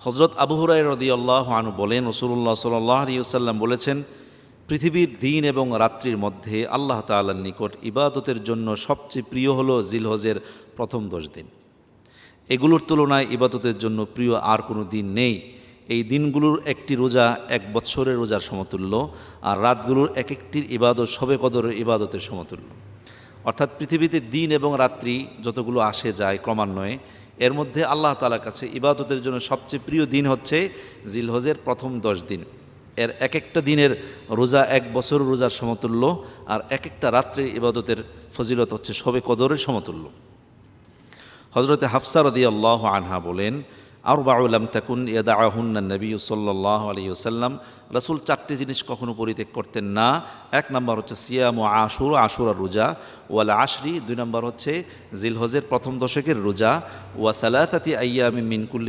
হযরত আবু হুরায়রা রাদিয়াল্লাহু আনহু বলেন, রাসূলুল্লাহ সাল্লাল্লাহু আলাইহি ওয়াসাল্লাম বলেছেন, পৃথিবীর দিন এবং রাত্রির মধ্যে আল্লাহ তাআলার নিকট ইবাদতের জন্য সবচেয়ে প্রিয় হলো জিলহজের প্রথম 10 দিন। এগুলোর তুলনায় ইবাদতের জন্য প্রিয় আর কোনো দিন নেই। এই দিনগুলোর একটি রোজা 1 বৎসরের রোজার সমতুল্য, আর রাতগুলোর এক একটির ইবাদত শবে কদরের ইবাদতের সমতুল্য। অর্থাৎ পৃথিবীতে দিন এবং রাত্রি যতগুলো আসে যায় ক্রমান্বয়ে, এর মধ্যে আল্লাহ তাআলার কাছে ইবাদতের জন্য সবচেয়ে প্রিয় দিন হচ্ছে জিলহজের প্রথম 10 দিন। এর এক একটা দিনের রোজা 1 বছর রোজার সমতুল্য, আর এক একটা রাত্রির ইবাদতের ফজিলত হচ্ছে শবে কদরের সমতুল্য। হযরতে হাফসা রাদিয়াল্লাহু আনহা বলেন, আরবাউ লাম তাকুন ইয়াদাহুন্না নবী সাল্লাল্লাহু আলাইহি ওয়াসাল্লাম, রাসূল 4টি জিনিস কখনো পরিত্যাগ করতেন না। 1 নম্বর হচ্ছে সিয়ামু আশুরার রোজা, ওয়াল আশরি 2 নম্বর হচ্ছে জিলহজের প্রথম দশকের রোজা, ওয়া সালাসাতি আইয়ামিন মিন কুল্লি